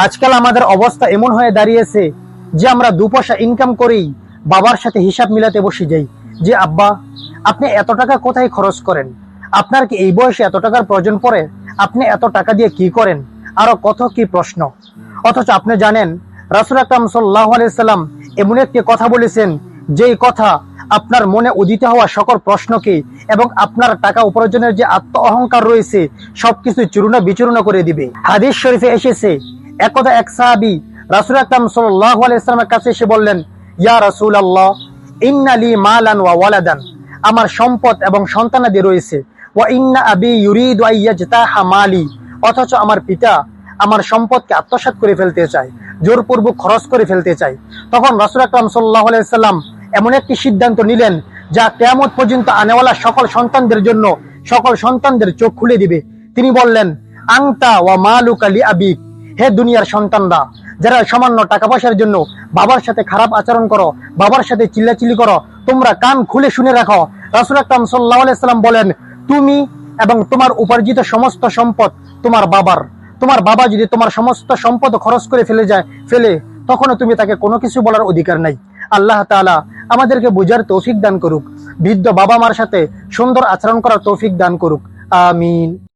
আজকাল আমাদের অবস্থা এমন হয়ে দাঁড়িয়েছে যে আমরা 2 পয়সা ইনকাম করেই বাবার সাথে হিসাব মিলাতে বসে যাই যে আব্বা, আপনি এত টাকা কোথায় খরচ করেন? আপনার কি এই বয়সে এত টাকার প্রয়োজন পড়ে? আপনি এত টাকা দিয়ে কি করেন? আরো কত কি প্রশ্ন। অথচ আপনি জানেন রাসূল আকরাম সাল্লাল্লাহু আলাইহি সাল্লাম এমন একটি কথা বলেছেন, যেই কথা আপনার মনে উদিত হওয়া সকল প্রশ্নকে এবং আপনার টাকা উপার্জনের যে আত্ম অহংকার রয়েছে সবকিছু চূর্ণ বিচূর্ণ করে দিবে। হাদিস শরীফে এসেছে, একদা এক সাহাবী রাসূল আকরাম সাল্লাল্লাহু আলাইহি সাল্লামের কাছে এসে বললেন, ইয়া রাসূলুল্লাহ, ইন্না লি মালান ওয়া ওয়ালাদান, আমার সম্পদ এবং সন্তানাদি রয়েছে, ওয়া ইন্না আবি ইউরিদু আইয়াজতাহা মালি, অথচ আমার পিতা আমার সম্পদকে আত্মসাৎ করে ফেলতে চায়, জোরপূর্বক খরচ করে ফেলতে চায়। তখন রাসূল আকরাম সাল্লাল্লাহু আলাইহি সাল্লাম এমন একটি সিদ্ধান্ত নিলেন যা কিয়ামত পর্যন্ত আনেওয়ালা সকল সন্তানদের জন্য সকল সন্তানদের চোখ খুলে দিবে। তিনি বললেন, আংতা ওয়া মালুকা লি আবিক, হে দুনিয়ার সন্তানরা, যারা সামান্য টাকা পয়সার জন্য বাবার সাথে খারাপ আচরণ করো, বাবার সাথে চিল্লাচিল্লি করো, তোমরা কান খুলে শুনে রাখো। রাসূল আকরাম সাল্লাল্লাহু আলাইহি সাল্লাম বলেন, তুমি এবং তোমার উপার্জিত সমস্ত সম্পদ তোমার বাবার। তোমার বাবা যদি তোমার সমস্ত সম্পদ খরচ করে ফেলে তখনও তুমি তাকে কোনো কিছু বলার অধিকার নাই। আল্লাহ তাআলা আমাদেরকে বুঝার তৌফিক দান করুক, বৃদ্ধ বাবা মার সাথে সুন্দর আচরণ করার তৌফিক দান করুক। আমিন।